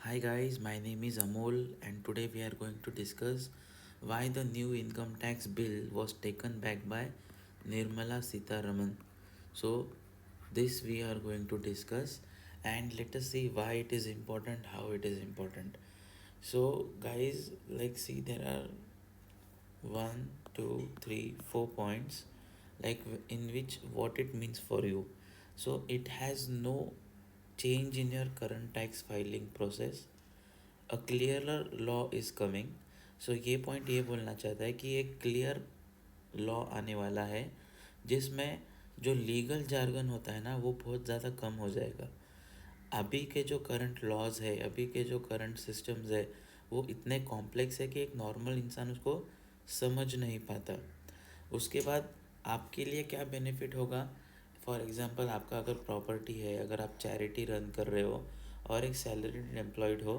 Hi guys, my name is Amol and today we are going to discuss why the new income tax bill was taken back by Nirmala Sitharaman. So this we are going to discuss and let us see why it is important, how it is important. So guys, like see there are one, two, three, 4 points in which what it means for you. So it has no change in your current tax filing process. A clearer law is coming. So ये point ये बोलना चाहता है कि एक clear law आने वाला है जिसमें जो लीगल जार्गन होता है ना वो बहुत ज़्यादा कम हो जाएगा. अभी के जो करंट लॉज है, अभी के जो करंट सिस्टम्स है, वो इतने कॉम्प्लेक्स है कि एक नॉर्मल इंसान उसको समझ नहीं पाता. उसके बाद आपके लिए क्या बेनिफिट होगा. फॉर एग्ज़ाम्पल आपका अगर प्रॉपर्टी है, अगर आप चैरिटी रन कर रहे हो और एक सैलरीड एम्प्लॉयड हो,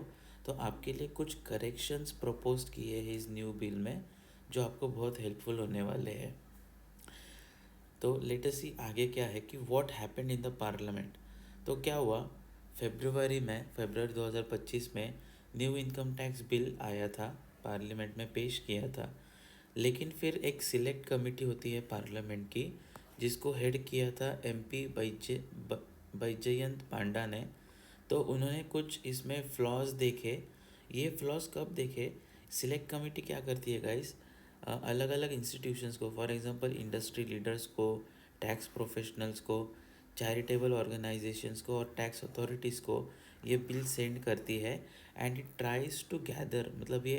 तो आपके लिए कुछ करेक्शंस प्रपोज किए हैं इस न्यू बिल में जो आपको बहुत हेल्पफुल होने वाले हैं. तो लेट अस सी आगे क्या है कि what happened in the parliament. तो क्या हुआ, फरवरी 2025 में न्यू इनकम टैक्स बिल आया था, पार्लियामेंट में पेश किया था. लेकिन फिर एक सिलेक्ट कमेटी होती है पार्लियामेंट की जिसको हेड किया था एमपी बैजयंत पांडा ने. तो उन्होंने कुछ इसमें फ्लॉज देखे. ये फ्लॉज कब देखे, सिलेक्ट कमेटी क्या करती है गाइस, अलग अलग इंस्टीट्यूशंस को, फॉर एग्जांपल इंडस्ट्री लीडर्स को, टैक्स प्रोफेशनल्स को, चैरिटेबल ऑर्गेनाइजेशंस को और टैक्स अथॉरिटीज़ को ये बिल सेंड करती है. And it tries to gather, मतलब ये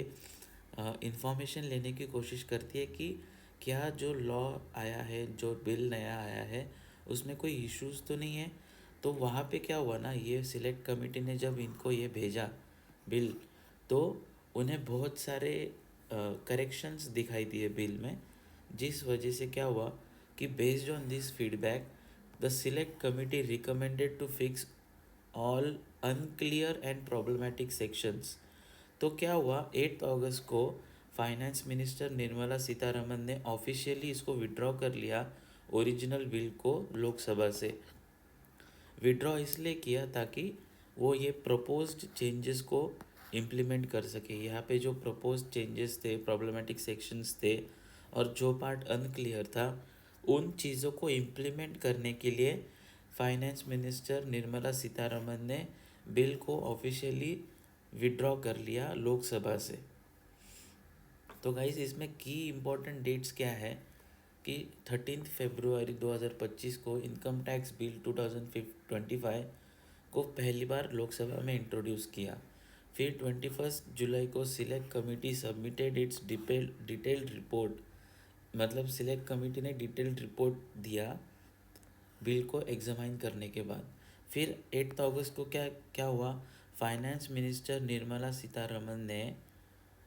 इंफॉर्मेशन लेने की कोशिश करती है कि क्या जो लॉ आया है, जो बिल नया आया है, उसमें कोई इश्यूज़ तो नहीं है. तो वहाँ पे क्या हुआ ना, ये सिलेक्ट कमेटी ने जब इनको ये भेजा बिल, तो उन्हें बहुत सारे करेक्शंस दिखाई दिए बिल में. जिस वजह से क्या हुआ कि based on this feedback the select committee recommended to fix all unclear and problematic sections. तो क्या हुआ, 8 अगस्त को फाइनेंस मिनिस्टर निर्मला सीतारमन ने ऑफिशियली इसको विड्रॉ कर लिया, ओरिजिनल बिल को लोकसभा से. विड्रॉ इसलिए किया ताकि वो ये प्रपोज्ड चेंजेस को इम्प्लीमेंट कर सके. यहाँ पे जो प्रपोज्ड चेंजेस थे, प्रॉब्लमेटिक सेक्शंस थे और जो पार्ट अनक्लियर था, उन चीज़ों को इम्प्लीमेंट करने के लिए फाइनेंस मिनिस्टर निर्मला सीतारमन ने बिल को ऑफिशियली विड्रॉ कर लिया लोकसभा से. तो गाइस इसमें की इम्पोर्टेंट डेट्स क्या है कि 13 फरवरी 2025 को इनकम टैक्स बिल 2025 को पहली बार लोकसभा में इंट्रोड्यूस किया. फिर 21 जुलाई को select committee submitted it's detailed report, मतलब सिलेक्ट कमेटी ने डिटेल्ड रिपोर्ट दिया बिल को एग्जामाइन करने के बाद. फिर 8 अगस्त को क्या क्या हुआ, फाइनेंस मिनिस्टर निर्मला सीतारमन ने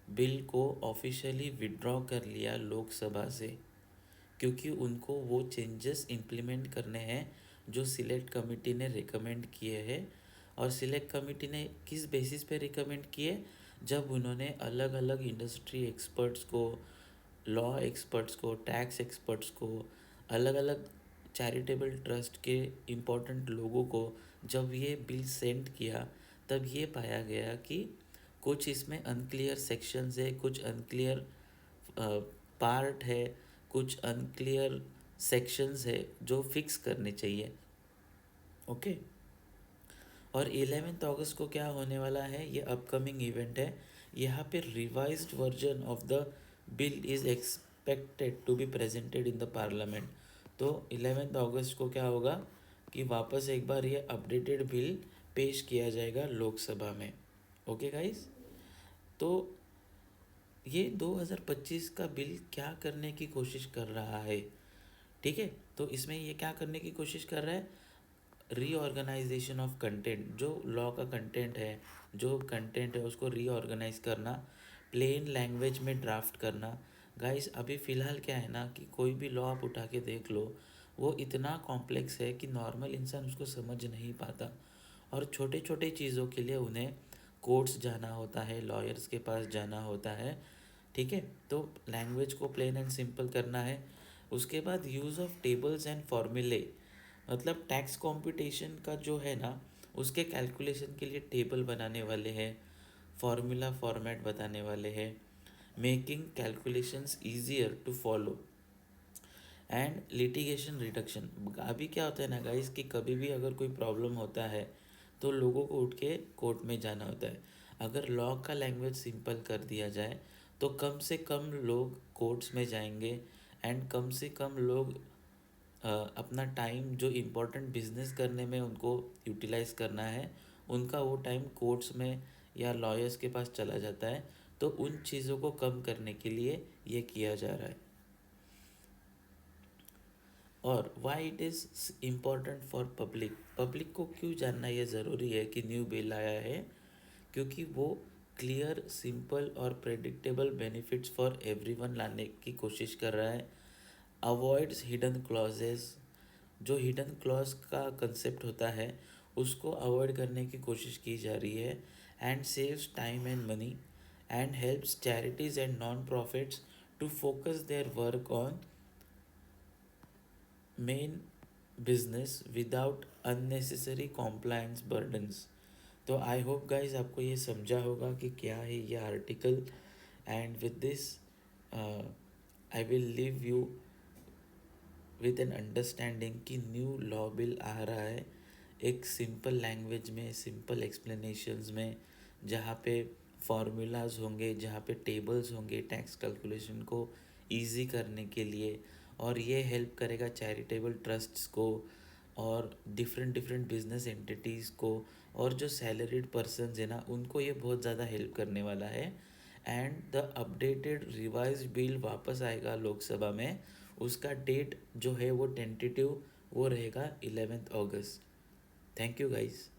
बिल को ऑफिशियली विड्रॉ कर लिया लोकसभा से, क्योंकि उनको वो चेंजेस इम्प्लीमेंट करने हैं जो सिलेक्ट कमेटी ने रिकमेंड किए हैं. और सिलेक्ट कमेटी ने किस बेसिस पे रिकमेंड किए, जब उन्होंने अलग अलग इंडस्ट्री एक्सपर्ट्स को, लॉ एक्सपर्ट्स को, टैक्स एक्सपर्ट्स को, अलग अलग चैरिटेबल ट्रस्ट के इम्पोर्टेंट लोगों को जब ये बिल सेंड किया, तब ये पाया गया कि कुछ इसमें अनक्लियर सेक्शंस है, कुछ अनक्लियर पार्ट है, कुछ अनक्लियर सेक्शंस है जो फिक्स करने चाहिए. ओके. और 11 अगस्त को क्या होने वाला है, ये अपकमिंग इवेंट है. यहाँ पे revised version of the bill is expected to be presented in the parliament. तो 11 अगस्त को क्या होगा कि वापस एक बार ये अपडेटेड बिल पेश किया जाएगा लोकसभा में. Okay guys. तो ये 2025 का बिल क्या करने की कोशिश कर रहा है, ठीक है. तो इसमें ये क्या करने की कोशिश कर रहा है, रीऑर्गेनाइजेशन ऑफ कंटेंट. जो लॉ का कंटेंट है, जो कंटेंट है उसको रीऑर्गेनाइज करना, प्लेन लैंग्वेज में ड्राफ्ट करना. गाइस अभी फ़िलहाल क्या है ना कि कोई भी लॉ आप उठा के देख लो, वो इतना कॉम्प्लेक्स है कि नॉर्मल इंसान उसको समझ नहीं पाता. और छोटे छोटे चीज़ों के लिए उन्हें कोर्ट्स जाना होता है, लॉयर्स के पास जाना होता है, ठीक है. तो लैंग्वेज को प्लेन एंड सिंपल करना है. उसके बाद यूज़ ऑफ टेबल्स एंड फॉर्मूले, मतलब टैक्स कंपटीशन का जो है ना, उसके कैलकुलेशन के लिए टेबल बनाने वाले हैं, फॉर्मूला फॉर्मेट बताने वाले हैं, making calculations easier to follow and litigation reduction. अभी क्या होता है ना गाइस कि कभी भी अगर कोई प्रॉब्लम होता है तो लोगों को उठ के कोर्ट में जाना होता है। अगर लॉ का लैंग्वेज सिंपल कर दिया जाए तो कम से कम लोग कोर्ट्स में जाएंगे एंड कम से कम लोग अपना टाइम जो इम्पोर्टेंट बिजनेस करने में उनको यूटिलाइज करना है उनका वो टाइम कोर्ट्स में या लॉयर्स के पास चला जाता है। तो उन चीज़ों को कम करने के लिए ये किया जा रहा है। और why it is important for public, public को क्यों जानना ये ज़रूरी है कि न्यू बिल आया है? क्योंकि वो क्लियर, सिंपल और प्रेडिक्टेबल बेनिफिट्स फॉर एवरीवन लाने की कोशिश कर रहा है। अवॉइड्स हिडन क्लॉजेस, जो हिडन क्लॉज का कंसेप्ट होता है उसको अवॉइड करने की कोशिश की जा रही है। And saves time and money and helps charities and non profits to focus their work on main business without unnecessary compliance burdens. तो आई होप गाइज आपको ये समझा होगा कि क्या है ये article. And with this I will leave you with an understanding कि न्यू लॉ बिल आ रहा है एक सिंपल लैंग्वेज में, सिंपल एक्सप्लेनेशंस में, जहाँ पे फार्मूलाज होंगे, जहाँ पे टेबल्स होंगे टैक्स कैलकुलेशन को इजी करने के लिए। और ये हेल्प करेगा चैरिटेबल ट्रस्ट्स को और डिफरेंट डिफरेंट बिजनेस एंटिटीज़ को, और जो सैलरीड पर्सनस है ना उनको ये बहुत ज़्यादा हेल्प करने वाला है। And the updated revise bill वापस आएगा लोकसभा में। उसका डेट जो है वो टेंटेटिव वो रहेगा 11 अगस्त। Thank you guys.